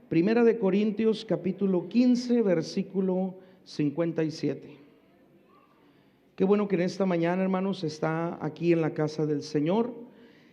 Primera de Corintios capítulo 15, versículo 57. Qué bueno que en esta mañana, hermanos, está aquí en la casa del Señor.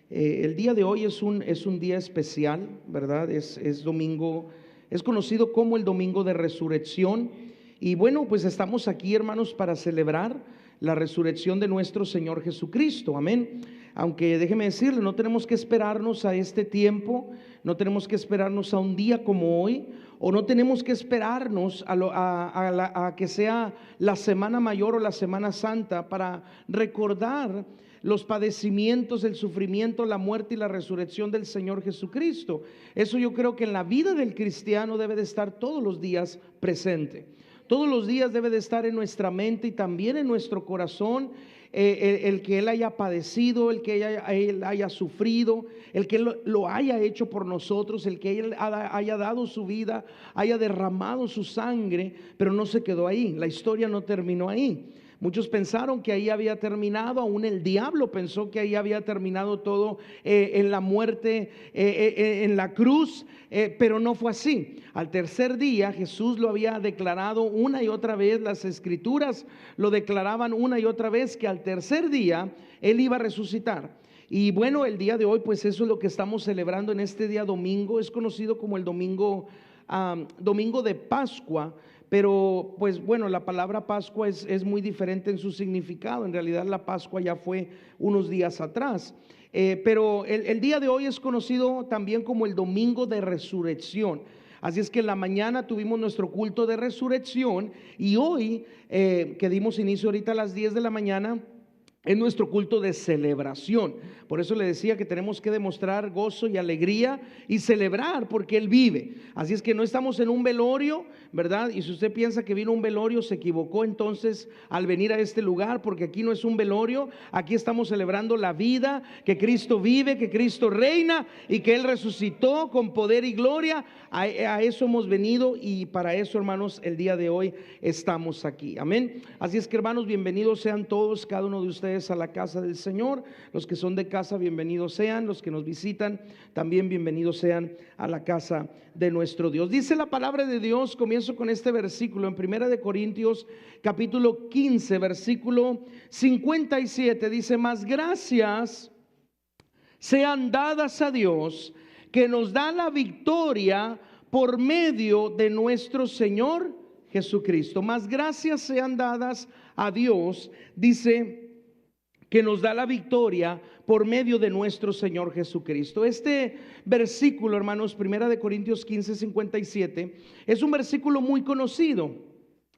El día de hoy es un día especial, ¿verdad? Es domingo, es conocido como el domingo de resurrección. Y bueno, pues estamos aquí, hermanos, para celebrar la resurrección de nuestro Señor Jesucristo, amén. Aunque déjeme decirle, no tenemos que esperarnos a este tiempo, no tenemos que esperarnos a un día como hoy, o no tenemos que esperarnos a que sea la Semana Mayor o la Semana Santa para recordar los padecimientos, el sufrimiento, la muerte y la resurrección del Señor Jesucristo. Eso yo creo que en la vida del cristiano debe de estar todos los días presente. Todos los días debe de estar en nuestra mente y también en nuestro corazón el que Él haya padecido, el que Él haya sufrido, el que Él lo haya hecho por nosotros, el que Él haya dado su vida, haya derramado su sangre, pero no se quedó ahí, la historia no terminó ahí. Muchos pensaron que ahí había terminado, aún el diablo pensó que ahí había terminado todo en la muerte, en la cruz, pero no fue así. Al tercer día Jesús lo había declarado una y otra vez, las escrituras lo declaraban una y otra vez, que al tercer día Él iba a resucitar. Y bueno, el día de hoy, pues eso es lo que estamos celebrando en este día domingo. Es conocido como el domingo de Pascua. Pero pues bueno, la palabra Pascua es muy diferente en su significado. En realidad la Pascua ya fue unos días atrás, pero el día de hoy es conocido también como el domingo de resurrección. Así es que en la mañana tuvimos nuestro culto de resurrección, y hoy que dimos inicio ahorita a las 10 de la mañana, es nuestro culto de celebración. Por eso le decía que tenemos que demostrar gozo y alegría y celebrar porque Él vive. Así es que no estamos en un velorio, ¿verdad? Y si usted piensa que vino un velorio, se equivocó entonces al venir a este lugar, porque aquí no es un velorio. Aquí estamos celebrando la vida, que Cristo vive, que Cristo reina y que Él resucitó con poder y gloria. A eso hemos venido, y para eso, hermanos, el día de hoy estamos aquí, amén. Así es que, hermanos, bienvenidos sean todos, cada uno de ustedes, a la casa del Señor. Los que son de casa, bienvenidos sean. Los que nos visitan, también bienvenidos sean a la casa de nuestro Dios. Dice la palabra de Dios, comienzo con este versículo en Primera de Corintios capítulo 15, versículo 57. Dice: mas gracias sean dadas a Dios, que nos da la victoria por medio de nuestro Señor Jesucristo. Mas gracias sean dadas a Dios, dice, que nos da la victoria por medio de nuestro Señor Jesucristo. Este versículo, hermanos, Primera de Corintios 15, 57, es un versículo muy conocido.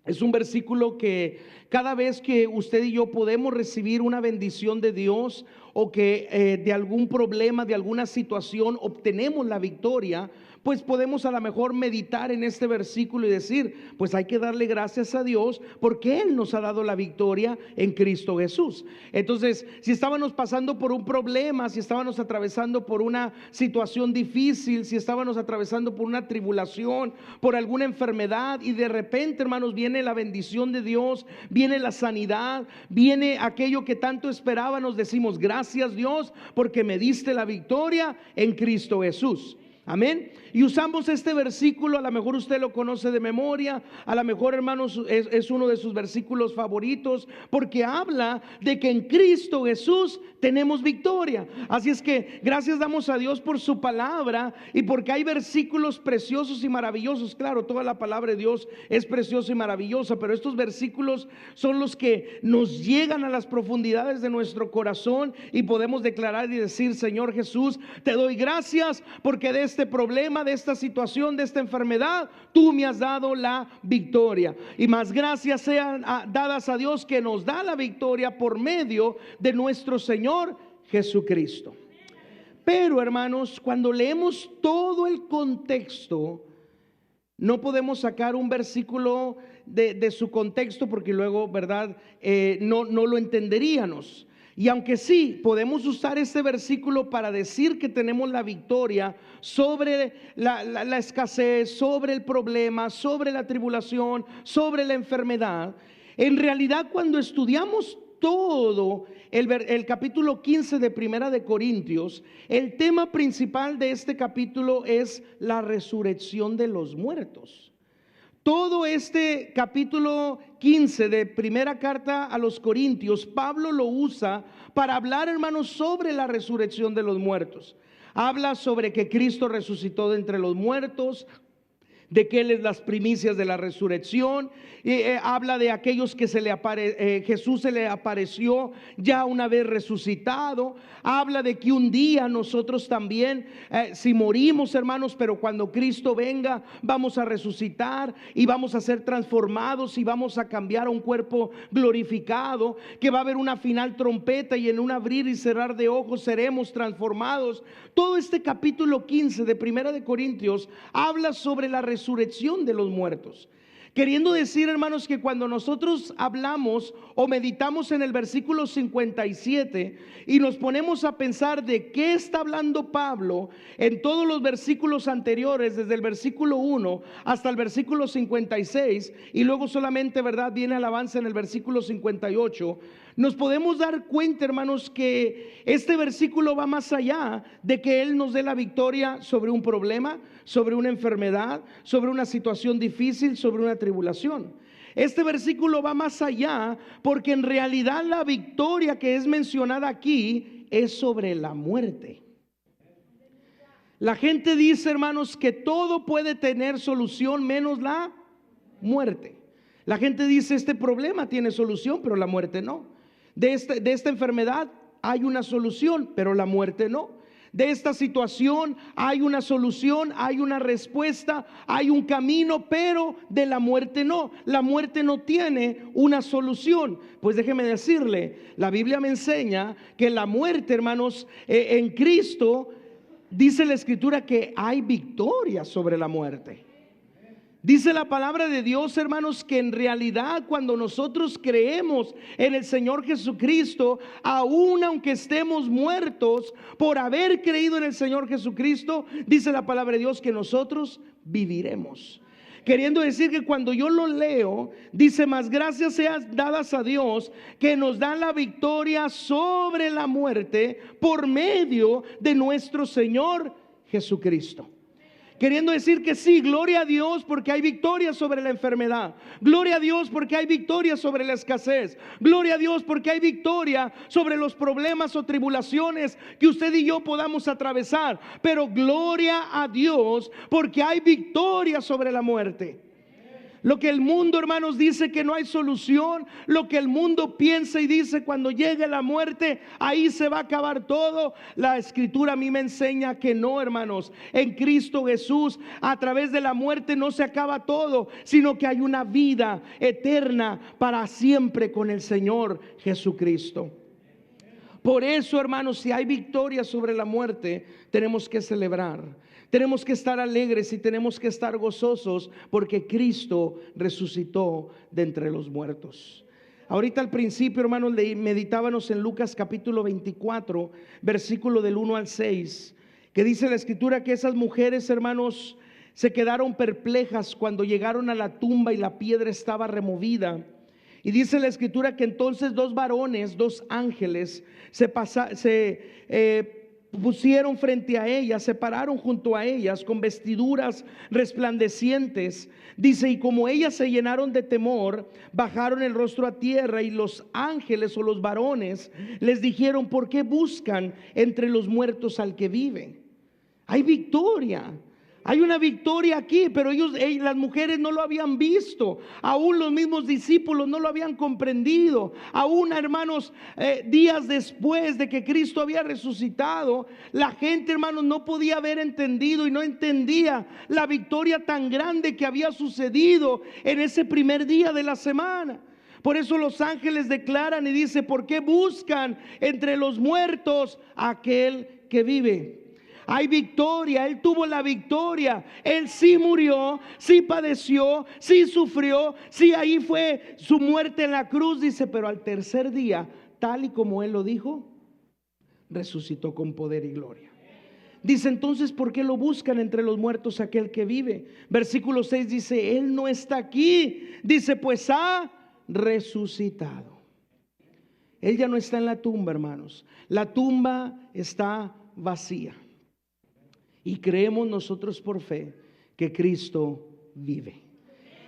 Es un versículo que cada vez que usted y yo podemos recibir una bendición de Dios, o que de algún problema, de alguna situación obtenemos la victoria, pues podemos a lo mejor meditar en este versículo y decir, pues hay que darle gracias a Dios porque Él nos ha dado la victoria en Cristo Jesús. Entonces, si estábamos pasando por un problema, si estábamos atravesando por una situación difícil, si estábamos atravesando por una tribulación, por alguna enfermedad, y de repente, hermanos, viene la bendición de Dios, viene la sanidad, viene aquello que tanto esperábamos, decimos: gracias, Dios, porque me diste la victoria en Cristo Jesús. Amén. Y usamos este versículo, a lo mejor usted lo conoce de memoria, a lo mejor, hermanos, es uno de sus versículos favoritos, porque habla de que en Cristo Jesús tenemos victoria. Así es que gracias damos a Dios por su palabra, y porque hay versículos preciosos y maravillosos. Claro, toda la palabra de Dios es preciosa y maravillosa, pero estos versículos son los que nos llegan a las profundidades de nuestro corazón, y podemos declarar y decir: Señor Jesús, te doy gracias porque de este problema, de esta situación, de esta enfermedad, tú me has dado la victoria. Y más gracias sean dadas a Dios, que nos da la victoria por medio de nuestro Señor Jesucristo. Pero, hermanos, cuando leemos todo el contexto, no podemos sacar un versículo de su contexto, porque luego, ¿verdad? No lo entenderíamos. Y aunque sí podemos usar este versículo para decir que tenemos la victoria sobre la escasez, sobre el problema, sobre la tribulación, sobre la enfermedad, en realidad cuando estudiamos todo el capítulo 15 de Primera de Corintios, el tema principal de este capítulo es la resurrección de los muertos. Todo este capítulo 15 de primera carta a los Corintios, Pablo lo usa para hablar, hermanos, sobre la resurrección de los muertos. Habla sobre que Cristo resucitó de entre los muertos, de que Él es las primicias de la resurrección. Habla de aquellos que Jesús se le apareció ya una vez resucitado. Habla de que un día nosotros también, si morimos, hermanos, pero cuando Cristo venga, vamos a resucitar y vamos a ser transformados y vamos a cambiar a un cuerpo glorificado, que va a haber una final trompeta y en un abrir y cerrar de ojos seremos transformados. Todo este capítulo 15 de Primera de Corintios habla sobre la resurrección de los muertos. Queriendo decir, hermanos, que cuando nosotros hablamos o meditamos en el versículo 57 y nos ponemos a pensar de qué está hablando Pablo en todos los versículos anteriores, desde el versículo 1 hasta el versículo 56, y luego solamente, ¿verdad?, viene el avance en el versículo 58, nos podemos dar cuenta, hermanos, que este versículo va más allá de que Él nos dé la victoria sobre un problema, sobre una enfermedad, sobre una situación difícil, sobre una tribulación. Este versículo va más allá porque en realidad la victoria que es mencionada aquí es sobre la muerte. La gente dice, hermanos, que todo puede tener solución menos la muerte. La gente dice, este problema tiene solución, pero la muerte no. De esta enfermedad hay una solución, pero la muerte no. De esta situación hay una solución, hay una respuesta, hay un camino, pero de la muerte no. La muerte no tiene una solución. Pues déjeme decirle, la Biblia me enseña que la muerte, hermanos, en Cristo, dice la Escritura que hay victoria sobre la muerte. Dice la palabra de Dios, hermanos, que en realidad cuando nosotros creemos en el Señor Jesucristo, aun aunque estemos muertos por haber creído en el Señor Jesucristo, dice la palabra de Dios que nosotros viviremos. Queriendo decir que cuando yo lo leo, dice, más gracias sean dadas a Dios que nos da la victoria sobre la muerte por medio de nuestro Señor Jesucristo. Queriendo decir que sí, gloria a Dios porque hay victoria sobre la enfermedad. Gloria a Dios porque hay victoria sobre la escasez. Gloria a Dios porque hay victoria sobre los problemas o tribulaciones que usted y yo podamos atravesar. Pero gloria a Dios porque hay victoria sobre la muerte. Lo que el mundo, hermanos, dice que no hay solución, lo que el mundo piensa y dice cuando llegue la muerte, ahí se va a acabar todo. La Escritura a mí me enseña que no, hermanos. En Cristo Jesús, a través de la muerte no se acaba todo, sino que hay una vida eterna para siempre con el Señor Jesucristo. Por eso, hermanos, si hay victoria sobre la muerte, tenemos que celebrar. Tenemos que estar alegres y tenemos que estar gozosos porque Cristo resucitó de entre los muertos. Ahorita al principio, hermanos, meditábamos en Lucas capítulo 24, versículo del 1 al 6, que dice la Escritura que esas mujeres, hermanos, se quedaron perplejas cuando llegaron a la tumba y la piedra estaba removida. Y dice la Escritura que entonces dos varones, dos ángeles, se pusieron frente a ellas, se pararon junto a ellas con vestiduras resplandecientes. Dice, y como ellas se llenaron de temor, bajaron el rostro a tierra, y los ángeles o los varones les dijeron, ¿por qué buscan entre los muertos al que vive? Hay victoria. Hay una victoria aquí, pero las mujeres no lo habían visto. Aún los mismos discípulos no lo habían comprendido. Aún, hermanos, días después de que Cristo había resucitado, la gente, hermanos, no podía haber entendido y no entendía la victoria tan grande que había sucedido en ese primer día de la semana. Por eso los ángeles declaran y dice, ¿por qué buscan entre los muertos a aquel que vive? Hay victoria, Él tuvo la victoria. Él sí murió, sí padeció, sí sufrió, sí ahí fue su muerte en la cruz, dice, pero al tercer día, tal y como Él lo dijo, resucitó con poder y gloria. Dice entonces, ¿por qué lo buscan entre los muertos aquel que vive? Versículo 6 dice, Él no está aquí. Dice, pues ha resucitado. Él ya no está en la tumba, hermanos. La tumba está vacía. Y creemos nosotros por fe que Cristo vive.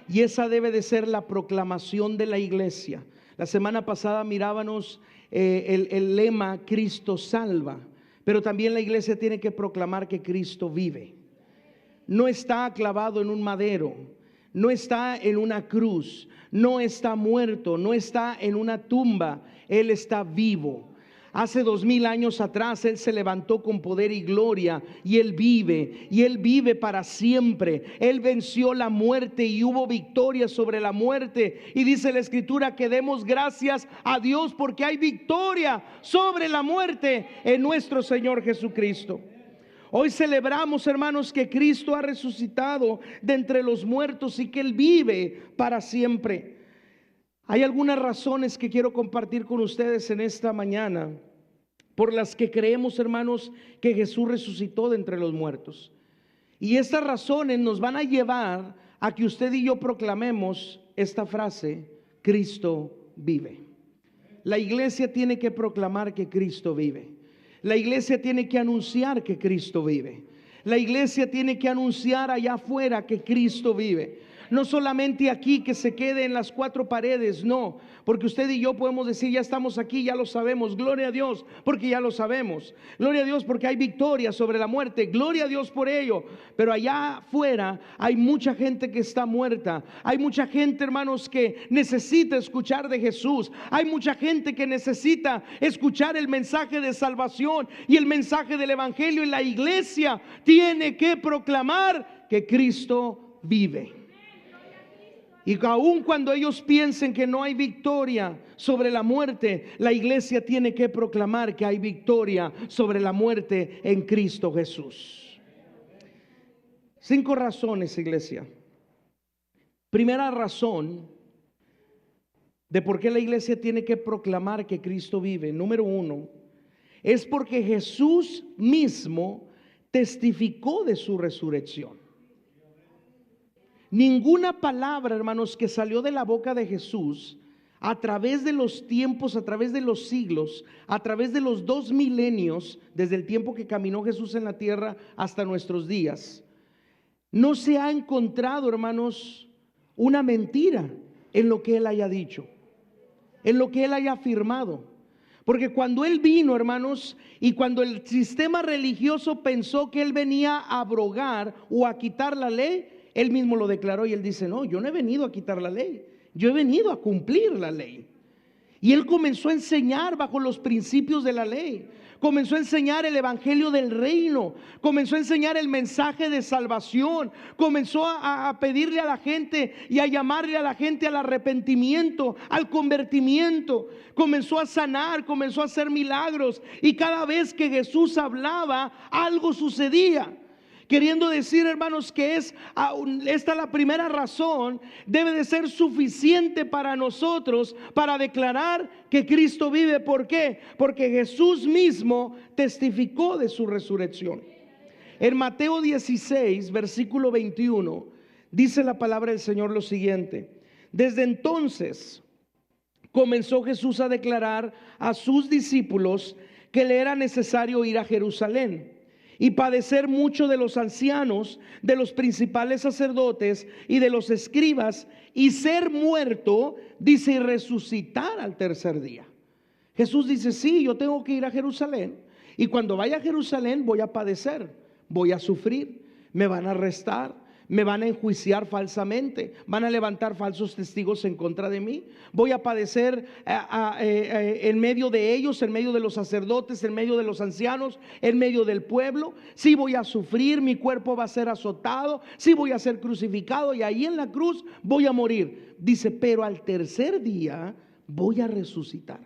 Y esa debe de ser la proclamación de la iglesia. La semana pasada mirábamos el lema Cristo salva. Pero también la iglesia tiene que proclamar que Cristo vive. No está clavado en un madero, no está en una cruz, no está muerto, no está en una tumba. Él está vivo. Hace 2000 años atrás Él se levantó con poder y gloria, y Él vive para siempre. Él venció la muerte y hubo victoria sobre la muerte. Y dice la Escritura que demos gracias a Dios porque hay victoria sobre la muerte en nuestro Señor Jesucristo. Hoy celebramos, hermanos, que Cristo ha resucitado de entre los muertos y que Él vive para siempre. Hay algunas razones que quiero compartir con ustedes en esta mañana por las que creemos, hermanos, que Jesús resucitó de entre los muertos. Y estas razones nos van a llevar a que usted y yo proclamemos esta frase: Cristo vive. La iglesia tiene que proclamar que Cristo vive. La iglesia tiene que anunciar que Cristo vive. La iglesia tiene que anunciar allá afuera que Cristo vive. No solamente aquí, que se quede en las cuatro paredes, no, porque usted y yo podemos decir: ya estamos aquí, ya lo sabemos, gloria a Dios, porque ya lo sabemos, gloria a Dios porque hay victoria sobre la muerte, gloria a Dios por ello. Pero allá afuera hay mucha gente que está muerta, hay mucha gente, hermanos, que necesita escuchar de Jesús, hay mucha gente que necesita escuchar el mensaje de salvación y el mensaje del evangelio, y la iglesia tiene que proclamar que Cristo vive. Y aun cuando ellos piensen que no hay victoria sobre la muerte, la iglesia tiene que proclamar que hay victoria sobre la muerte en Cristo Jesús. 5 razones, iglesia. Primera razón de por qué la iglesia tiene que proclamar que Cristo vive. Número 1, es porque Jesús mismo testificó de su resurrección. Ninguna palabra, hermanos, que salió de la boca de Jesús a través de los tiempos, a través de los siglos, a través de los 2 milenios, desde el tiempo que caminó Jesús en la tierra hasta nuestros días, no se ha encontrado, hermanos, una mentira en lo que Él haya dicho, en lo que Él haya afirmado. Porque cuando Él vino, hermanos, y cuando el sistema religioso pensó que Él venía a abrogar o a quitar la ley, Él mismo lo declaró y Él dice: no, yo no he venido a quitar la ley, yo he venido a cumplir la ley. Y Él comenzó a enseñar bajo los principios de la ley, comenzó a enseñar el evangelio del reino, comenzó a enseñar el mensaje de salvación, comenzó a pedirle a la gente y a llamarle a la gente al arrepentimiento, al convertimiento, comenzó a sanar, comenzó a hacer milagros, y cada vez que Jesús hablaba, algo sucedía. Queriendo decir, hermanos, que esta la primera razón, debe de ser suficiente para nosotros para declarar que Cristo vive. ¿Por qué? Porque Jesús mismo testificó de su resurrección. En Mateo 16, versículo 21, dice la palabra del Señor lo siguiente: desde entonces comenzó Jesús a declarar a sus discípulos que le era necesario ir a Jerusalén y padecer mucho de los ancianos, de los principales sacerdotes y de los escribas, y ser muerto, dice, y resucitar al tercer día. Jesús dice: sí, yo tengo que ir a Jerusalén, y cuando vaya a Jerusalén voy a padecer, voy a sufrir, me van a arrestar, me van a enjuiciar falsamente, van a levantar falsos testigos en contra de mí, voy a padecer en medio de ellos, en medio de los sacerdotes, en medio de los ancianos, en medio del pueblo. Sí, voy a sufrir, mi cuerpo va a ser azotado, sí, voy a ser crucificado, y ahí en la cruz voy a morir. Dice: pero al tercer día voy a resucitar.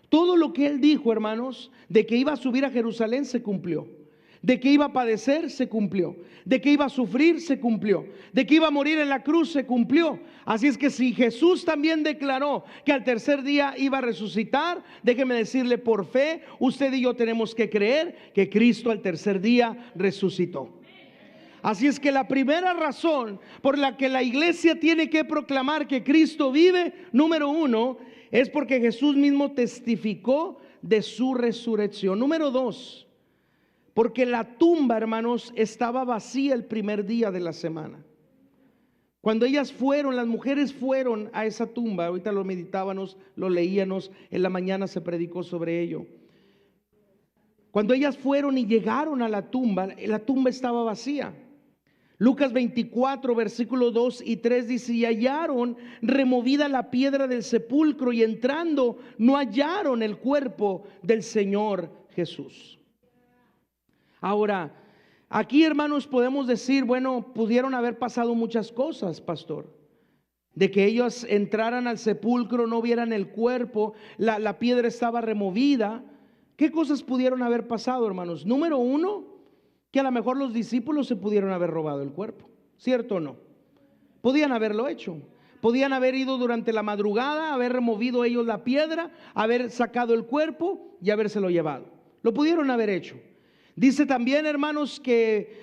Todo lo que Él dijo, hermanos, de que iba a subir a Jerusalén, se cumplió. De que iba a padecer, se cumplió. De que iba a sufrir, se cumplió. De que iba a morir en la cruz, se cumplió. Así es que si Jesús también declaró que al tercer día iba a resucitar, déjeme decirle, por fe, usted y yo tenemos que creer que Cristo al tercer día resucitó. Así es que la primera razón por la que la iglesia tiene que proclamar que Cristo vive, número 1, Es porque Jesús mismo testificó de su resurrección. Número 2, porque la tumba, hermanos, estaba vacía el primer día de la semana. Cuando ellas fueron, las mujeres fueron a esa tumba, ahorita lo meditábamos, lo leíamos, en la mañana se predicó sobre ello. Cuando ellas fueron y llegaron a la tumba estaba vacía. Lucas 24, versículos 2 y 3 dice: y hallaron removida la piedra del sepulcro, y entrando no hallaron el cuerpo del Señor Jesús. Ahora, aquí, hermanos, podemos decir, bueno, pudieron haber pasado muchas cosas, pastor. De que ellos entraran al sepulcro, no vieran el cuerpo, la piedra estaba removida. ¿Qué cosas pudieron haber pasado, hermanos? Número 1, que a lo mejor los discípulos se pudieron haber robado el cuerpo, ¿cierto o no? Podían haberlo hecho. Podían haber ido durante la madrugada, haber removido ellos la piedra, haber sacado el cuerpo y habérselo llevado. Lo pudieron haber hecho. Dice también, hermanos, que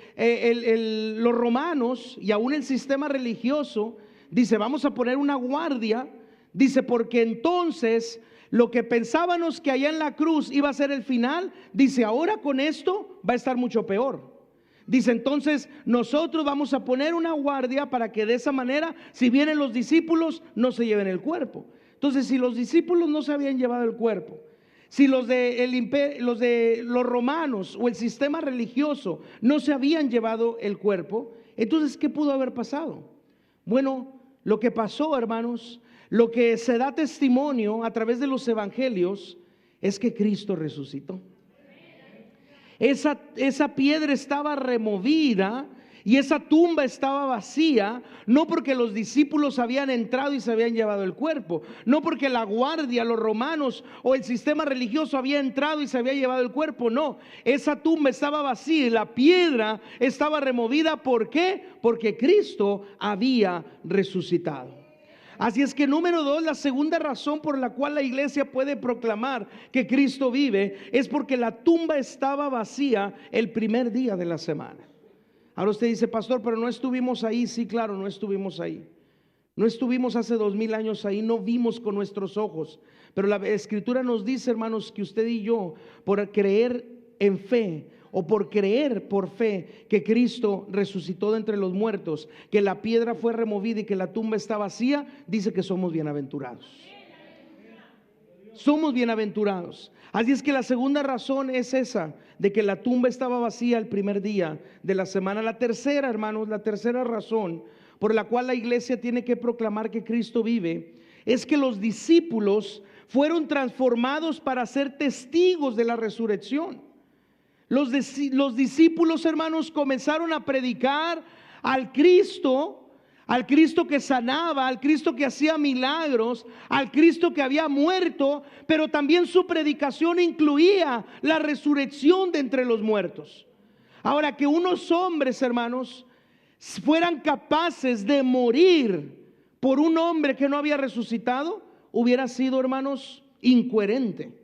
los romanos y aún el sistema religioso, dice, vamos a poner una guardia, dice, porque entonces lo que pensábamos que allá en la cruz iba a ser el final, dice, ahora con esto va a estar mucho peor. Dice, entonces nosotros vamos a poner una guardia para que de esa manera, si vienen los discípulos, no se lleven el cuerpo. Entonces, si los discípulos no se habían llevado el cuerpo, si los de los romanos o el sistema religioso no se habían llevado el cuerpo, entonces, ¿qué pudo haber pasado? Bueno, lo que pasó, hermanos, lo que se da testimonio a través de los evangelios es que Cristo resucitó. Esa piedra estaba removida y esa tumba estaba vacía, no porque los discípulos habían entrado y se habían llevado el cuerpo, no porque la guardia, los romanos o el sistema religioso había entrado y se había llevado el cuerpo, no. Esa tumba estaba vacía y la piedra estaba removida. ¿Por qué? Porque Cristo había resucitado. Así es que número 2, la segunda razón por la cual la iglesia puede proclamar que Cristo vive es porque la tumba estaba vacía el primer día de la semana. Ahora usted dice, pastor, pero no estuvimos ahí. Sí, claro, no estuvimos ahí. No estuvimos hace 2000 años ahí, no vimos con nuestros ojos. Pero la Escritura nos dice, hermanos, que usted y yo, por creer en fe, o por creer por fe que Cristo resucitó de entre los muertos, que la piedra fue removida y que la tumba está vacía, dice que somos bienaventurados. Somos bienaventurados. Así es que la segunda razón es esa, de que la tumba estaba vacía el primer día de la semana. La tercera, hermanos, la tercera razón por la cual la iglesia tiene que proclamar que Cristo vive, es que los discípulos fueron transformados para ser testigos de la resurrección. Los discípulos, hermanos, comenzaron a predicar al Cristo que sanaba, al Cristo que hacía milagros, al Cristo que había muerto, pero también su predicación incluía la resurrección de entre los muertos. Ahora, que unos hombres, hermanos, fueran capaces de morir por un hombre que no había resucitado, hubiera sido, hermanos, incoherente.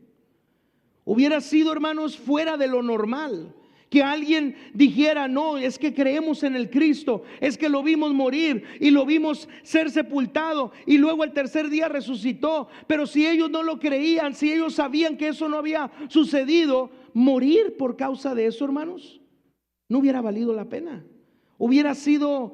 Hubiera sido, hermanos, fuera de lo normal. Que alguien dijera, no, es que creemos en el Cristo, es que lo vimos morir y lo vimos ser sepultado y luego el tercer día resucitó. Pero si ellos no lo creían, si ellos sabían que eso no había sucedido, morir por causa de eso, hermanos, no hubiera valido la pena. Hubiera sido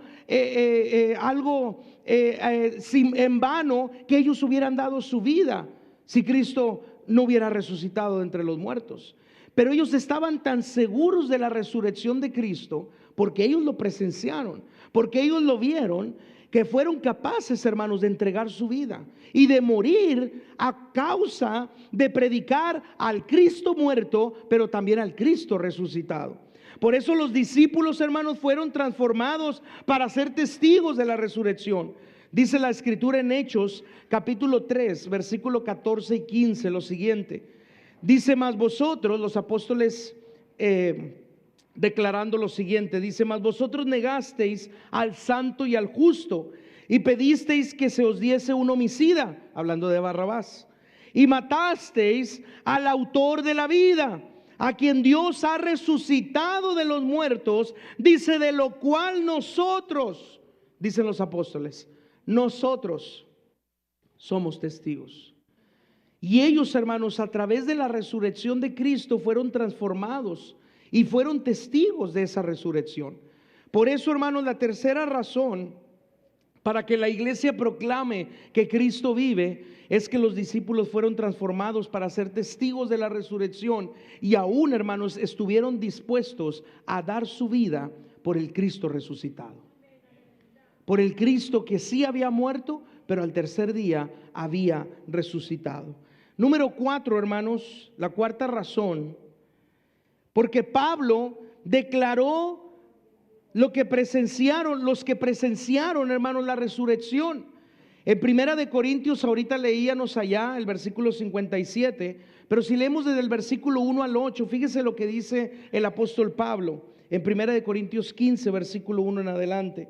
algo en vano que ellos hubieran dado su vida si Cristo no hubiera resucitado de entre los muertos. Pero ellos estaban tan seguros de la resurrección de Cristo, porque ellos lo presenciaron, porque ellos lo vieron, que fueron capaces, hermanos, de entregar su vida y de morir a causa de predicar al Cristo muerto, pero también al Cristo resucitado. Por eso los discípulos, hermanos, fueron transformados para ser testigos de la resurrección. Dice la Escritura en Hechos capítulo 3 versículo 14 y 15 lo siguiente. Dice, mas vosotros, los apóstoles declarando lo siguiente, dice, mas vosotros negasteis al santo y al justo y pedisteis que se os diese un homicida, hablando de Barrabás, y matasteis al autor de la vida, a quien Dios ha resucitado de los muertos, dice, de lo cual nosotros, dicen los apóstoles, nosotros somos testigos. Y ellos, hermanos, a través de la resurrección de Cristo fueron transformados y fueron testigos de esa resurrección. Por eso, hermanos, la tercera razón para que la iglesia proclame que Cristo vive es que los discípulos fueron transformados para ser testigos de la resurrección, y aún, hermanos, estuvieron dispuestos a dar su vida por el Cristo resucitado, por el Cristo que sí había muerto, pero al tercer día había resucitado. Número 4, hermanos, la cuarta razón, porque Pablo declaró lo que presenciaron, los que presenciaron, hermanos, la resurrección. En Primera de Corintios, ahorita leíamos allá el versículo 57, pero si leemos desde el versículo 1 al 8, fíjese lo que dice el apóstol Pablo en Primera de Corintios 15, versículo 1 en adelante.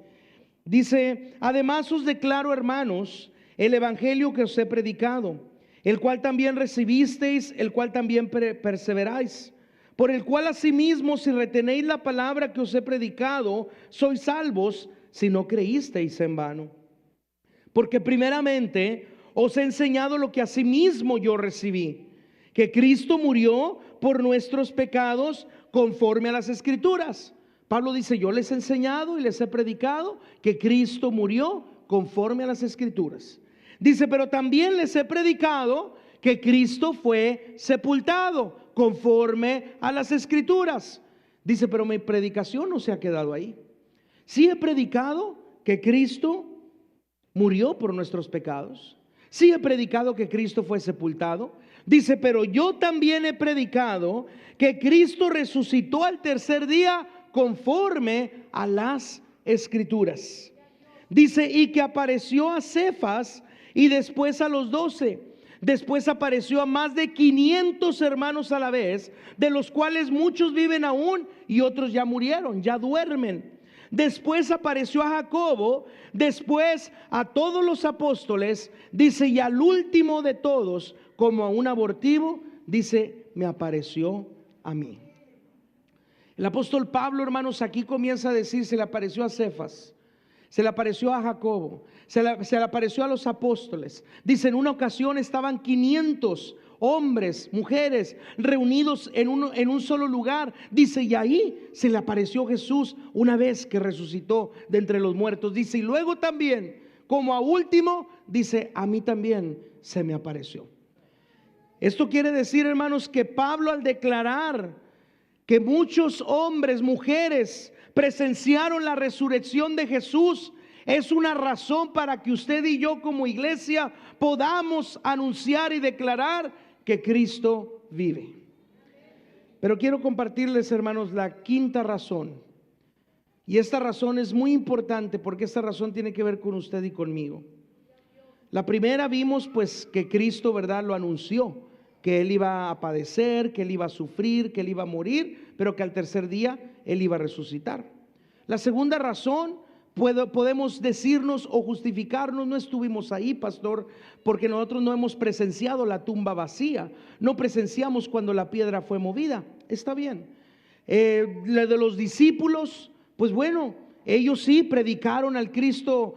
Dice: además os declaro, hermanos, el evangelio que os he predicado, el cual también recibisteis, el cual también perseveráis, por el cual asimismo, si retenéis la palabra que os he predicado, sois salvos, si no creísteis en vano. Porque primeramente os he enseñado lo que asimismo yo recibí, que Cristo murió por nuestros pecados conforme a las Escrituras. Pablo dice: yo les he enseñado y les he predicado que Cristo murió conforme a las Escrituras. Dice: pero también les he predicado que Cristo fue sepultado conforme a las Escrituras. Dice: pero mi predicación no se ha quedado ahí. Sí he predicado que Cristo murió por nuestros pecados. Sí he predicado que Cristo fue sepultado. Dice: pero yo también he predicado que Cristo resucitó al tercer día conforme a las Escrituras. Dice: y que apareció a Cefas y después a los 12. Después apareció a más de 500 hermanos a la vez, de los cuales muchos viven aún y otros ya murieron, ya duermen. Después apareció a Jacobo, después a todos los apóstoles, dice, y al último de todos, como a un abortivo, dice, me apareció a mí. El apóstol Pablo, hermanos, aquí comienza a decir: se le apareció a Cefas, se le apareció a Jacobo, se le apareció a los apóstoles. Dice: en una ocasión estaban 500 hombres, mujeres, reunidos en un solo lugar. Dice: y ahí se le apareció Jesús una vez que resucitó de entre los muertos. Dice: y luego también, como a último, dice, a mí también se me apareció. Esto quiere decir, hermanos, que Pablo, al declarar que muchos hombres, mujeres presenciaron la resurrección de Jesús, es una razón para que usted y yo como iglesia podamos anunciar y declarar que Cristo vive. Pero quiero compartirles, hermanos, la quinta razón. Y esta razón es muy importante porque esta razón tiene que ver con usted y conmigo. La primera vimos pues que Cristo, ¿verdad?, lo anunció, que Él iba a padecer, que Él iba a sufrir, que Él iba a morir, pero que al tercer día Él iba a resucitar. La segunda razón, podemos decirnos o justificarnos: no estuvimos ahí, pastor, porque nosotros no hemos presenciado la tumba vacía, no presenciamos cuando la piedra fue movida. Está bien. La de los discípulos, pues bueno, ellos sí predicaron al Cristo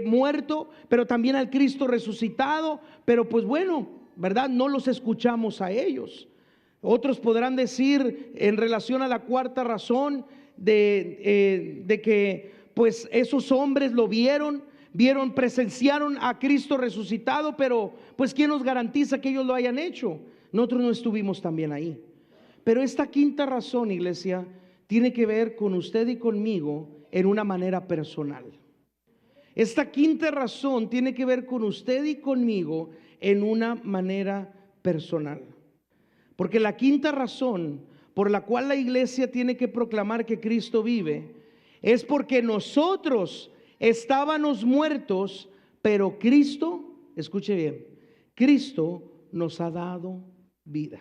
muerto, pero también al Cristo resucitado, pero pues bueno, ¿verdad?, no los escuchamos a ellos. Otros podrán decir en relación a la cuarta razón de que pues esos hombres lo vieron, presenciaron a Cristo resucitado, pero pues ¿quién nos garantiza que ellos lo hayan hecho? Nosotros no estuvimos también ahí. Pero esta quinta razón, iglesia, tiene que ver con usted y conmigo en una manera personal. Esta quinta razón tiene que ver con usted y conmigo en una manera personal. Porque la quinta razón por la cual la iglesia tiene que proclamar que Cristo vive es porque nosotros estábamos muertos, pero Cristo, escuche bien, Cristo nos ha dado vida.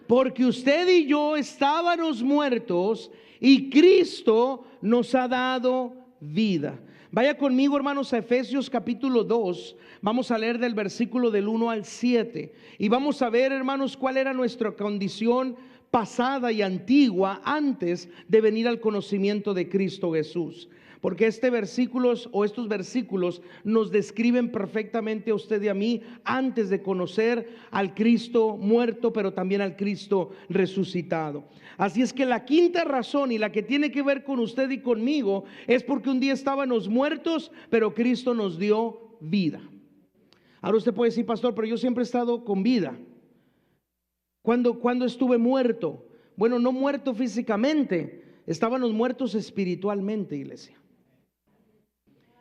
Porque usted y yo estábamos muertos y Cristo nos ha dado vida. Vaya conmigo, hermanos, a Efesios capítulo 2. Vamos a leer del versículo del 1 al 7. Y vamos a ver, hermanos, cuál era nuestra condición pasada y antigua antes de venir al conocimiento de Cristo Jesús. porque este versículos o estos versículos nos describen perfectamente a usted y a mí antes de conocer al Cristo muerto, pero también al Cristo resucitado. Así es que la quinta razón, y la que tiene que ver con usted y conmigo, es porque un día estábamos muertos, pero Cristo nos dio vida. Ahora usted puede decir: pastor, pero yo siempre he estado con vida. ¿Cuándo estuve muerto? Bueno, no muerto físicamente, estábamos muertos espiritualmente, iglesia.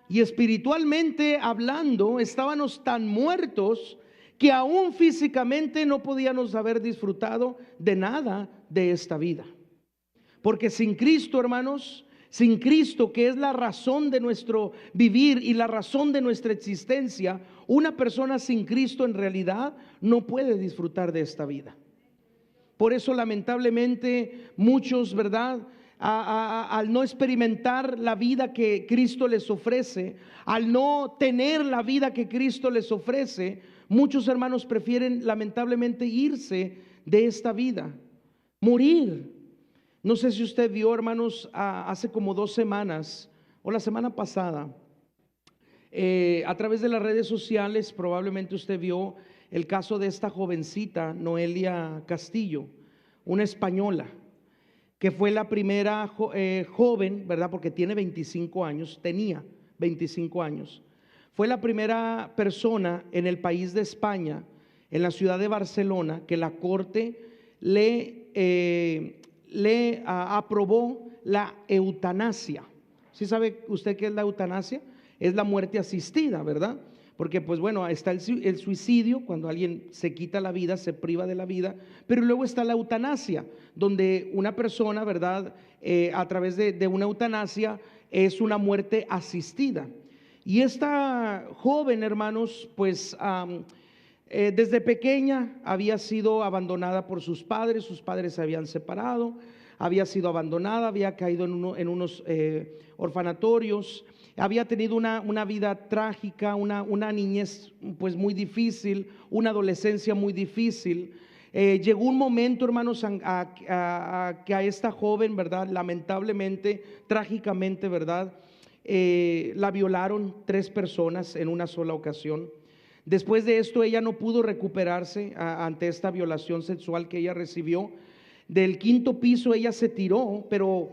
Y espiritualmente hablando, estábamos tan muertos que aún físicamente no podíamos haber disfrutado de nada de esta vida. Porque sin Cristo, hermanos, sin Cristo, que es la razón de nuestro vivir y la razón de nuestra existencia, una persona sin Cristo en realidad no puede disfrutar de esta vida. Por eso lamentablemente muchos, ¿verdad?, al no experimentar la vida que Cristo les ofrece, al no tener la vida que Cristo les ofrece, muchos hermanos prefieren lamentablemente irse de esta vida, morir. No sé si usted vio, hermanos, hace como 2 semanas o la semana pasada, a través de las redes sociales, probablemente usted vio el caso de esta jovencita, Noelia Castillo, una española, que fue la primera joven, ¿verdad? Porque tiene 25 años, tenía 25 años. Fue la primera persona en el país de España, en la ciudad de Barcelona, que la corte le aprobó la eutanasia. ¿Sí sabe usted qué es la eutanasia? Es la muerte asistida, ¿verdad? Porque pues bueno, está el suicidio, cuando alguien se quita la vida, se priva de la vida, pero luego está la eutanasia, donde una persona, ¿verdad?, a través de una eutanasia es una muerte asistida. Y esta joven, hermanos, pues desde pequeña había sido abandonada por sus padres se habían separado, había sido abandonada, había caído en unos orfanatorios. Había tenido una vida trágica, una niñez pues muy difícil, una adolescencia muy difícil. Llegó un momento, hermanos, que a esta joven, ¿verdad?, lamentablemente, trágicamente, ¿verdad?, la violaron 3 personas en una sola ocasión. Después de esto ella no pudo recuperarse ante esta violación sexual que ella recibió. Del 5º piso ella se tiró, pero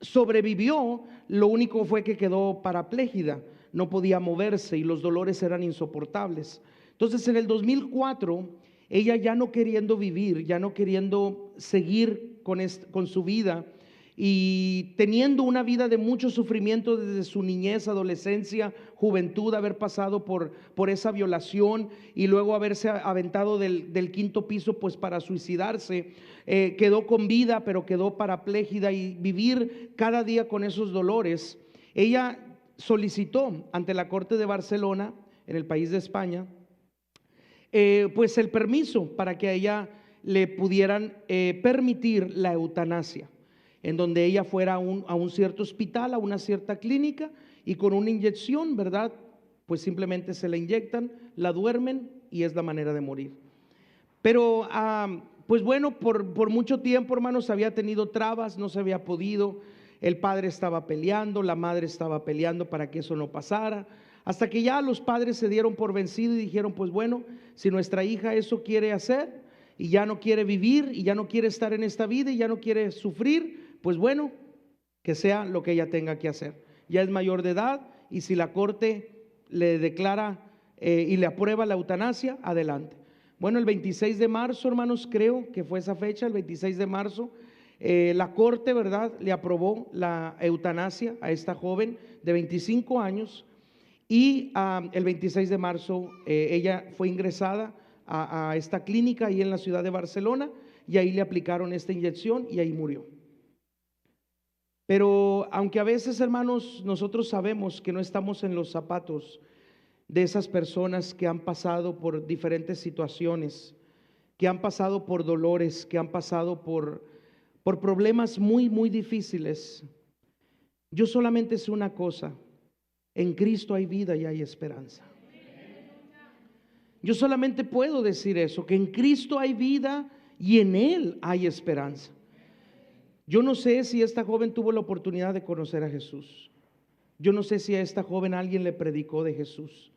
sobrevivió. Lo único fue que quedó parapléjida, no podía moverse y los dolores eran insoportables. Entonces en el 2004 ella, ya no queriendo vivir, ya no queriendo seguir con su vida y teniendo una vida de mucho sufrimiento desde su niñez, adolescencia, juventud, haber pasado por esa violación y luego haberse aventado del 5º piso pues para suicidarse, quedó con vida pero quedó parapléjida y vivir cada día con esos dolores. Ella solicitó ante la Corte de Barcelona, en el país de España, pues el permiso para que a ella le pudieran permitir la eutanasia, en donde ella fuera a un cierto hospital, a una cierta clínica, y con una inyección, ¿verdad?, pues simplemente se la inyectan, la duermen y es la manera de morir. Pero pues bueno, por mucho tiempo, hermanos, había tenido trabas, no se había podido. El padre estaba peleando, la madre estaba peleando para que eso no pasara, hasta que ya los padres se dieron por vencidos y dijeron: pues bueno, si nuestra hija eso quiere hacer y ya no quiere vivir y ya no quiere estar en esta vida y ya no quiere sufrir, pues bueno, que sea lo que ella tenga que hacer. Ya es mayor de edad y si la corte le declara y le aprueba la eutanasia, adelante. Bueno, el 26 de marzo, hermanos, creo que fue esa fecha, el 26 de marzo, la corte, ¿verdad?, le aprobó la eutanasia a esta joven de 25 años y el 26 de marzo ella fue ingresada a esta clínica ahí en la ciudad de Barcelona y ahí le aplicaron esta inyección y ahí murió. Pero aunque a veces, hermanos, nosotros sabemos que no estamos en los zapatos de esas personas que han pasado por diferentes situaciones, que han pasado por dolores, que han pasado por problemas muy, muy difíciles, yo solamente sé una cosa: en Cristo hay vida y hay esperanza. Yo solamente puedo decir eso, que en Cristo hay vida y en Él hay esperanza. Yo no sé si esta joven tuvo la oportunidad de conocer a Jesús. Yo no sé si a esta joven alguien le predicó de Jesús,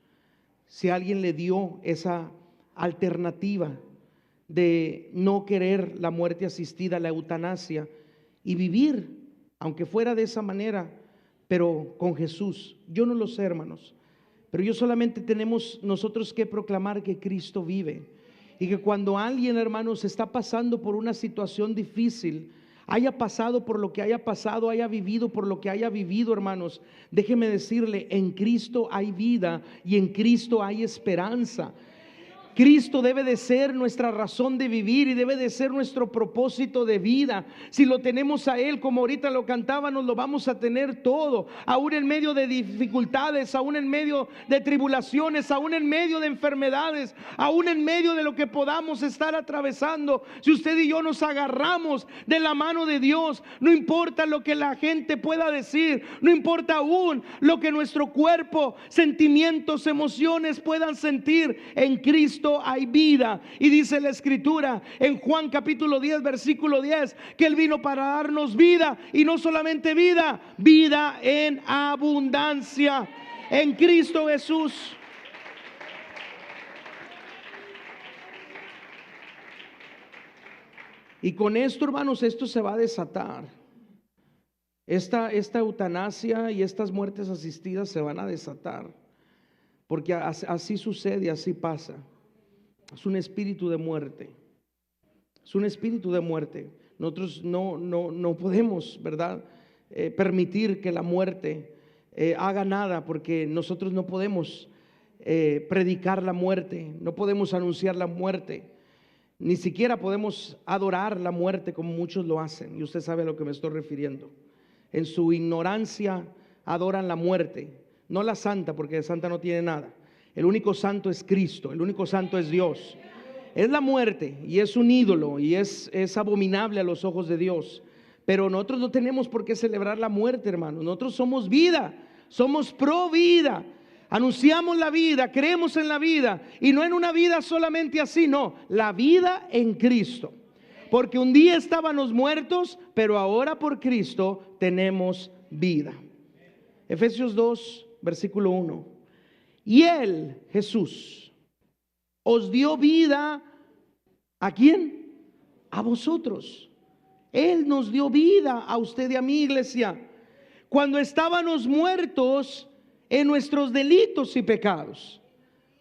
si alguien le dio esa alternativa de no querer la muerte asistida, la eutanasia, y vivir, aunque fuera de esa manera, pero con Jesús. Yo no lo sé, hermanos, pero yo solamente tenemos nosotros que proclamar que Cristo vive, y que cuando alguien, hermanos, está pasando por una situación difícil, haya pasado por lo que haya pasado, haya vivido por lo que haya vivido, hermanos, déjeme decirle, en Cristo hay vida y en Cristo hay esperanza. Cristo debe de ser nuestra razón de vivir y debe de ser nuestro propósito de vida. Si lo tenemos a Él, como ahorita lo cantábamos, lo vamos a tener todo, aún en medio de dificultades, aún en medio de tribulaciones, aún en medio de enfermedades, aún en medio de lo que podamos estar atravesando. Si usted y yo nos agarramos de la mano de Dios, no importa lo que la gente pueda decir, no importa aún lo que nuestro cuerpo, sentimientos, emociones puedan sentir, en Cristo hay vida. Y dice la Escritura en Juan capítulo 10 versículo 10 que Él vino para darnos vida, y no solamente vida, vida en abundancia en Cristo Jesús. Y con esto, hermanos, esto se va a desatar. Esta eutanasia y estas muertes asistidas se van a desatar, porque así sucede, así pasa. Es un espíritu de muerte. Es un espíritu de muerte. Nosotros no podemos, ¿verdad?, permitir que la muerte haga nada, porque nosotros no podemos predicar la muerte, no podemos anunciar la muerte, ni siquiera podemos adorar la muerte como muchos lo hacen. Y usted sabe a lo que me estoy refiriendo. En su ignorancia adoran la muerte, no la santa, porque de santa no tiene nada. El único santo es Cristo, el único santo es Dios. Es la muerte y es un ídolo y es abominable a los ojos de Dios. Pero nosotros no tenemos por qué celebrar la muerte, hermanos. Nosotros somos vida, somos pro vida. Anunciamos la vida, creemos en la vida, y no en una vida solamente así, no, la vida en Cristo. Porque un día estábamos muertos, pero ahora por Cristo tenemos vida. Efesios 2, versículo 1. Y Él, Jesús, os dio vida. ¿A quién? A vosotros. Él nos dio vida a usted y a mi iglesia, cuando estábamos muertos en nuestros delitos y pecados.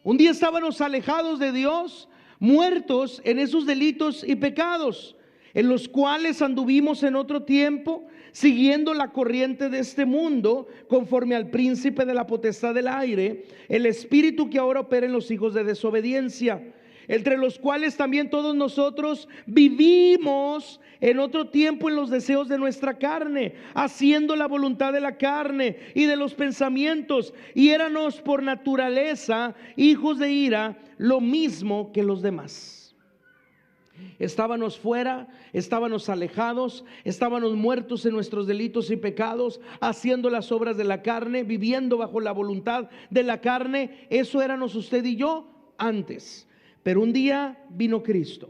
Un día estábamos alejados de Dios, muertos en esos delitos y pecados, en los cuales anduvimos en otro tiempo, siguiendo la corriente de este mundo, conforme al príncipe de la potestad del aire, el espíritu que ahora opera en los hijos de desobediencia, entre los cuales también todos nosotros vivimos en otro tiempo en los deseos de nuestra carne, haciendo la voluntad de la carne y de los pensamientos, y éramos por naturaleza hijos de ira, lo mismo que los demás. Estábamos fuera, estábamos alejados, estábamos muertos en nuestros delitos y pecados, haciendo las obras de la carne, viviendo bajo la voluntad de la carne. Eso éramos usted y yo antes. Pero un día vino Cristo,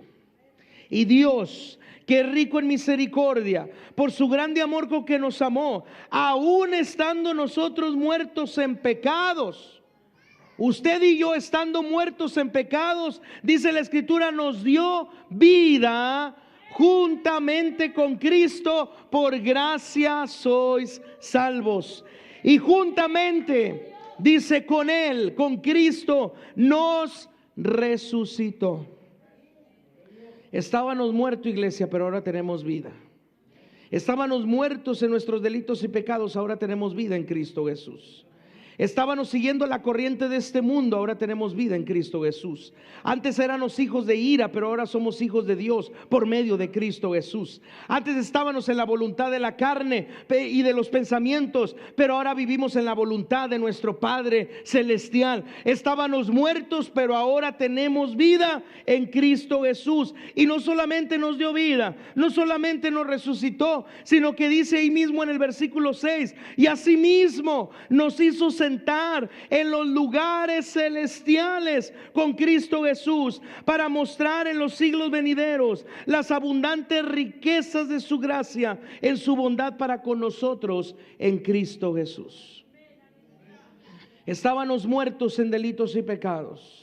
y Dios, que es rico en misericordia, por su grande amor con que nos amó, aún estando nosotros muertos en pecados, usted y yo estando muertos en pecados, dice la Escritura, nos dio vida juntamente con Cristo. Por gracia sois salvos. Y juntamente, dice, con Él, con Cristo, nos resucitó. Estábamos muertos, iglesia, pero ahora tenemos vida. Estábamos muertos en nuestros delitos y pecados, ahora tenemos vida en Cristo Jesús. Estábamos siguiendo la corriente de este mundo, ahora tenemos vida en Cristo Jesús. Antes éramos hijos de ira, pero ahora somos hijos de Dios por medio de Cristo Jesús. Antes estábamos en la voluntad de la carne y de los pensamientos, pero ahora vivimos en la voluntad de nuestro Padre celestial. Estábamos muertos, pero ahora tenemos vida en Cristo Jesús. Y no solamente nos dio vida, no solamente nos resucitó, sino que dice ahí mismo en el versículo 6, y asimismo nos hizo sentar en los lugares celestiales con Cristo Jesús, para mostrar en los siglos venideros las abundantes riquezas de su gracia en su bondad para con nosotros en Cristo Jesús. Estábamos muertos en delitos y pecados.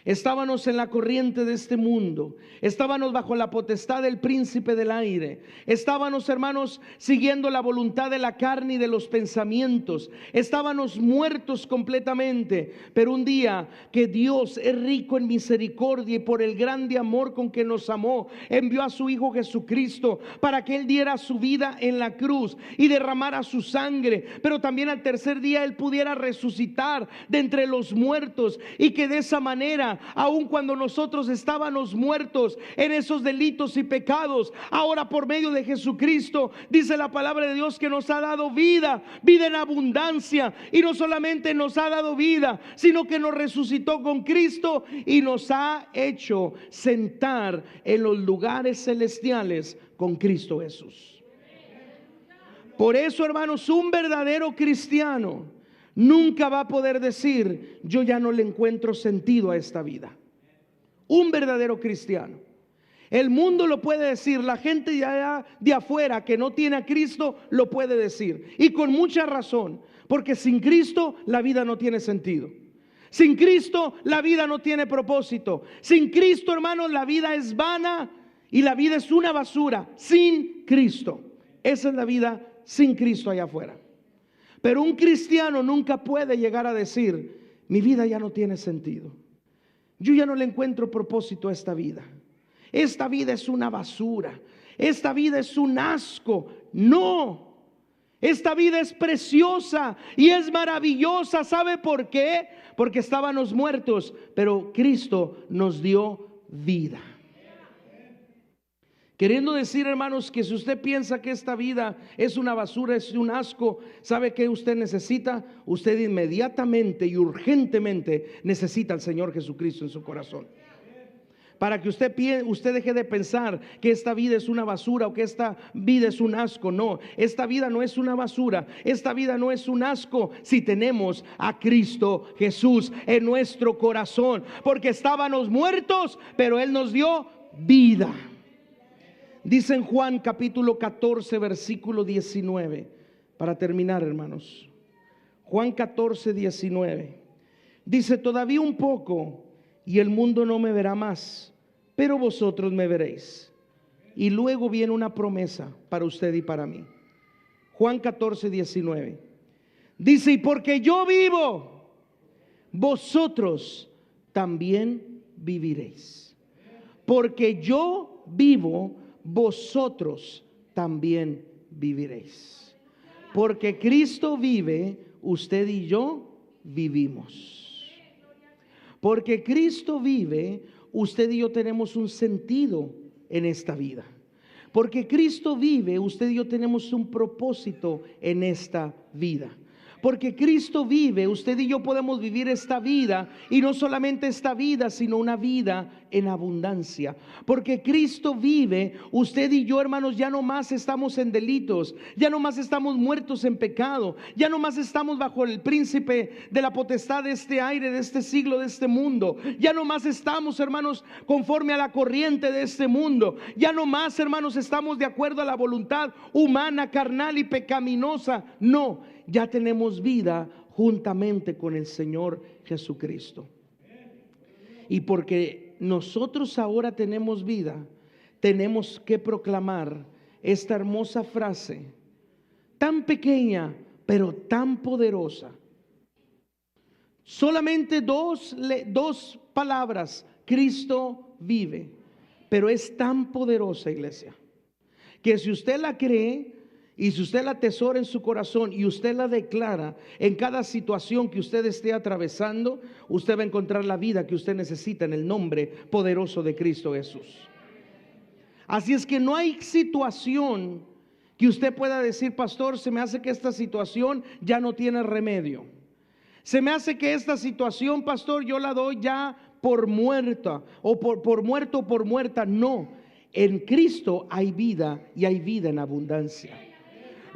Estábamos en la corriente de este mundo. Estábamos bajo la potestad del príncipe del aire. Estábamos, hermanos, siguiendo la voluntad de la carne y de los pensamientos. Estábamos muertos completamente. Pero un día que Dios es rico en misericordia y por el grande amor con que nos amó, envió a su Hijo Jesucristo para que Él diera su vida en la cruz y derramara su sangre. Pero también al tercer día Él pudiera resucitar de entre los muertos, y que de esa manera, aun cuando nosotros estábamos muertos en esos delitos y pecados, ahora por medio de Jesucristo, dice la palabra de Dios que nos ha dado vida, vida en abundancia. Y no solamente nos ha dado vida, sino que nos resucitó con Cristo y nos ha hecho sentar en los lugares celestiales con Cristo Jesús. Por eso, hermanos, un verdadero cristiano nunca va a poder decir: yo ya no le encuentro sentido a esta vida. Un verdadero cristiano. El mundo lo puede decir, la gente ya de afuera que no tiene a Cristo lo puede decir, y con mucha razón, porque sin Cristo la vida no tiene sentido. Sin Cristo la vida no tiene propósito. Sin Cristo, hermanos, la vida es vana y la vida es una basura. Sin Cristo, esa es la vida sin Cristo allá afuera. Pero un cristiano nunca puede llegar a decir: mi vida ya no tiene sentido, yo ya no le encuentro propósito a esta vida. Esta vida es una basura, esta vida es un asco. No, esta vida es preciosa y es maravillosa. ¿Sabe por qué? Porque estábamos muertos, pero Cristo nos dio vida. Queriendo decir, hermanos, que si usted piensa que esta vida es una basura, es un asco, ¿sabe qué usted necesita? Usted inmediatamente y urgentemente necesita al Señor Jesucristo en su corazón. Para que usted deje de pensar que esta vida es una basura o que esta vida es un asco. No, esta vida no es una basura, esta vida no es un asco si tenemos a Cristo Jesús en nuestro corazón. Porque estábamos muertos, pero Él nos dio vida. Dice en Juan capítulo 14 versículo 19, para terminar, hermanos. Juan 14, 19. Dice: todavía un poco y el mundo no me verá más, pero vosotros me veréis. Y luego viene una promesa para usted y para mí. Juan 14, 19. Dice: y porque yo vivo, vosotros también viviréis. Porque yo vivo, vosotros también viviréis. Porque Cristo vive, usted y yo vivimos. Porque Cristo vive, usted y yo tenemos un sentido en esta vida. Porque Cristo vive, usted y yo tenemos un propósito en esta vida. Porque Cristo vive, usted y yo podemos vivir esta vida, y no solamente esta vida, sino una vida en abundancia. Porque Cristo vive, usted y yo, hermanos, ya no más estamos en delitos, ya no más estamos muertos en pecado, ya no más estamos bajo el príncipe de la potestad de este aire, de este siglo, de este mundo. Ya no más estamos, hermanos, conforme a la corriente de este mundo. Ya no más, hermanos, estamos de acuerdo a la voluntad humana, carnal y pecaminosa. No, ya tenemos vida juntamente con el Señor Jesucristo. Y porque nosotros ahora tenemos vida, tenemos que proclamar esta hermosa frase, tan pequeña pero tan poderosa. Solamente dos palabras: Cristo vive. Pero es tan poderosa, iglesia, que si usted la cree y si usted la atesora en su corazón y usted la declara en cada situación que usted esté atravesando, usted va a encontrar la vida que usted necesita en el nombre poderoso de Cristo Jesús. Así es que no hay situación que usted pueda decir: pastor, se me hace que esta situación ya no tiene remedio. Se me hace que esta situación, pastor, yo la doy ya por muerta, o por muerto o por muerta. No, en Cristo hay vida, y hay vida en abundancia.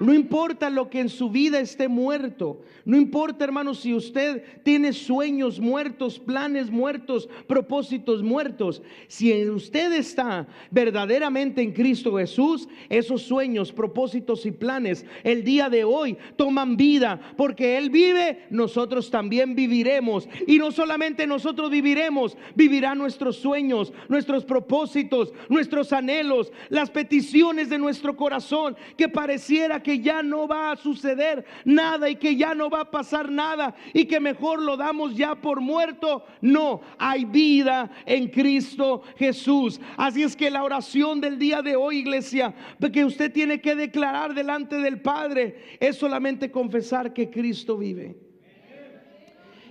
No importa lo que en su vida esté muerto. No importa, hermanos, si usted tiene sueños muertos, planes muertos, propósitos muertos. Si usted está verdaderamente en Cristo Jesús, esos sueños, propósitos y planes el día de hoy toman vida. Porque Él vive, nosotros también viviremos. Y no solamente nosotros viviremos, vivirán nuestros sueños, nuestros propósitos, nuestros anhelos, las peticiones de nuestro corazón, que pareciera que ya no va a suceder nada y que ya no va a pasar nada y que mejor lo damos ya por muerto. No, hay vida en Cristo Jesús. Así es que la oración del día de hoy, iglesia, que usted tiene que declarar delante del Padre, es solamente confesar que Cristo vive.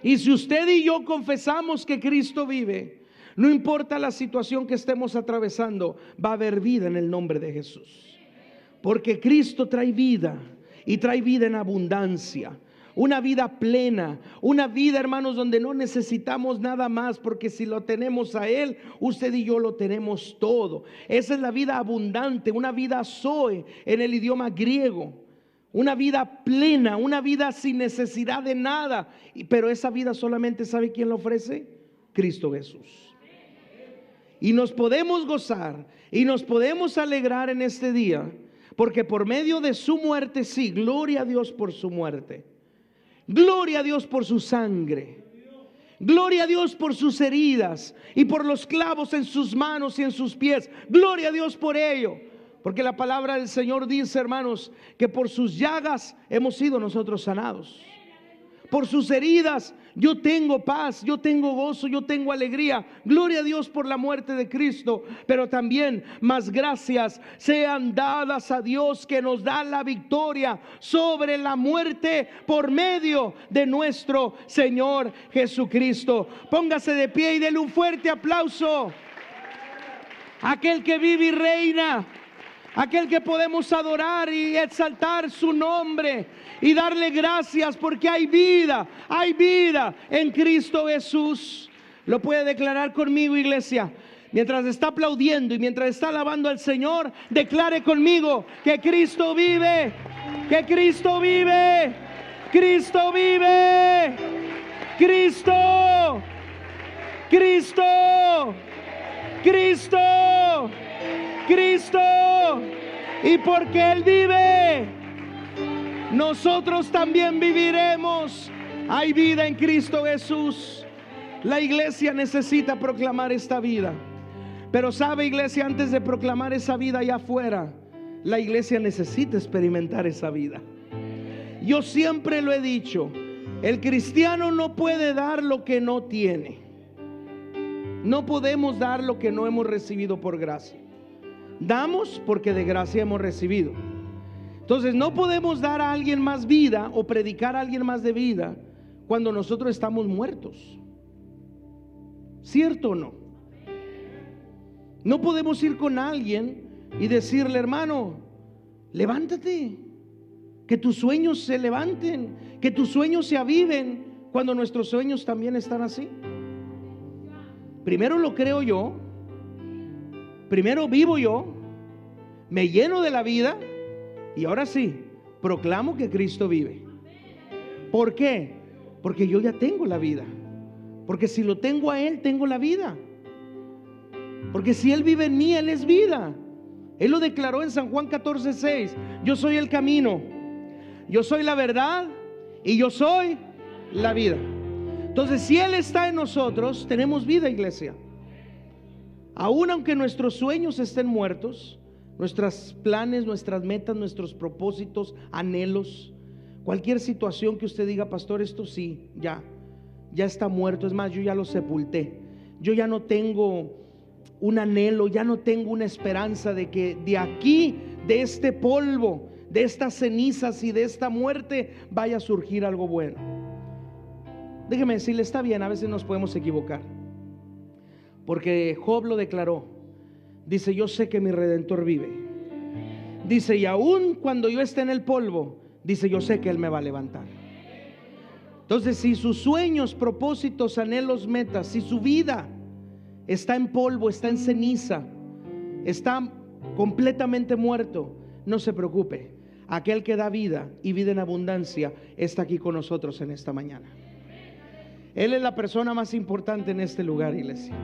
Y si usted y yo confesamos que Cristo vive, no importa la situación que estemos atravesando, va a haber vida en el nombre de Jesús. Porque Cristo trae vida, y trae vida en abundancia, una vida plena, una vida, hermanos, donde no necesitamos nada más, porque si lo tenemos a Él, usted y yo lo tenemos todo. Esa es la vida abundante, una vida zoe en el idioma griego, una vida plena, una vida sin necesidad de nada. Pero esa vida solamente, ¿sabe quién la ofrece? Cristo Jesús. Y nos podemos gozar y nos podemos alegrar en este día, porque por medio de su muerte, sí, gloria a Dios por su muerte, gloria a Dios por su sangre, gloria a Dios por sus heridas y por los clavos en sus manos y en sus pies, gloria a Dios por ello. Porque la palabra del Señor dice, hermanos, que por sus llagas hemos sido nosotros sanados. Por sus heridas yo tengo paz, yo tengo gozo, yo tengo alegría. Gloria a Dios por la muerte de Cristo. Pero también más gracias sean dadas a Dios, que nos da la victoria sobre la muerte por medio de nuestro Señor Jesucristo. Póngase de pie y denle un fuerte aplauso a aquel que vive y reina, aquel que podemos adorar y exaltar su nombre y darle gracias, porque hay vida en Cristo Jesús. Lo puede declarar conmigo, iglesia. Mientras está aplaudiendo y mientras está alabando al Señor, declare conmigo que Cristo vive, que Cristo vive, Cristo vive, Cristo, Cristo, Cristo, Cristo. Y porque Él vive, nosotros también viviremos. Hay vida en Cristo Jesús. La iglesia necesita proclamar esta vida. Pero sabe, iglesia, antes de proclamar esa vida allá afuera, la iglesia necesita experimentar esa vida. Yo siempre lo he dicho, el cristiano no puede dar lo que no tiene. No podemos dar lo que no hemos recibido por gracia. Damos porque de gracia hemos recibido. Entonces no podemos dar a alguien más vida o predicar a alguien más de vida cuando nosotros estamos muertos. ¿Cierto o no? No podemos ir con alguien y decirle, hermano, levántate, que tus sueños se levanten, que tus sueños se aviven, cuando nuestros sueños también están así. Primero lo creo yo, primero vivo yo, me lleno de la vida y ahora sí, proclamo que Cristo vive. ¿Por qué? Porque yo ya tengo la vida. Porque si lo tengo a Él, tengo la vida. Porque si Él vive en mí, Él es vida. Él lo declaró en San Juan 14:6. Yo soy el camino, yo soy la verdad y yo soy la vida. Entonces, si Él está en nosotros, tenemos vida, iglesia. Aún aunque nuestros sueños estén muertos, nuestros planes, nuestras metas, nuestros propósitos, anhelos, cualquier situación que usted diga, pastor, esto sí, ya está muerto. Es más, yo ya lo sepulté. Yo ya no tengo un anhelo, ya no tengo una esperanza de que de aquí, de este polvo, de estas cenizas y de esta muerte, vaya a surgir algo bueno. Déjeme decirle, está bien, a veces nos podemos equivocar. Porque Job lo declaró. Dice, yo sé que mi Redentor vive. Dice, y aún cuando yo esté en el polvo, dice, yo sé que Él me va a levantar. Entonces, si sus sueños, propósitos, anhelos, metas, si su vida está en polvo, está en ceniza, está completamente muerto, no se preocupe. aquel que da vida y vida en abundancia, está aquí con nosotros en esta mañana. Él es la persona más importante en este lugar, iglesia.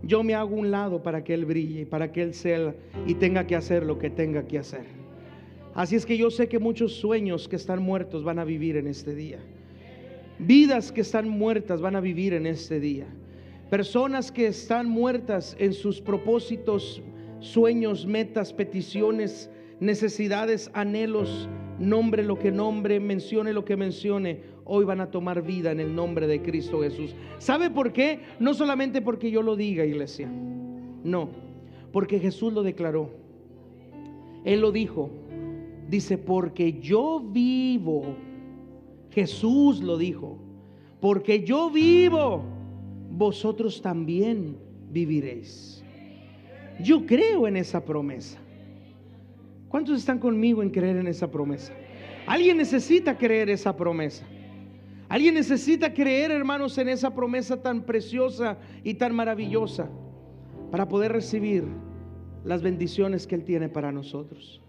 Yo me hago un lado para que Él brille, para que Él sea y tenga que hacer lo que tenga que hacer. Así es que yo sé que muchos sueños que están muertos van a vivir en este día. Vidas que están muertas van a vivir en este día. Personas que están muertas en sus propósitos, sueños, metas, peticiones, necesidades, anhelos, nombre lo que nombre, mencione lo que mencione, hoy van a tomar vida en el nombre de Cristo Jesús. ¿Sabe por qué? No solamente porque yo lo diga, iglesia. No, porque Jesús lo declaró. Él lo dijo. Dice, porque yo vivo. Jesús lo dijo. Porque yo vivo, vosotros también viviréis. Yo creo en esa promesa. ¿Cuántos están conmigo en creer en esa promesa? Alguien necesita creer esa promesa. Alguien necesita creer, hermanos, en esa promesa tan preciosa y tan maravillosa para poder recibir las bendiciones que Él tiene para nosotros.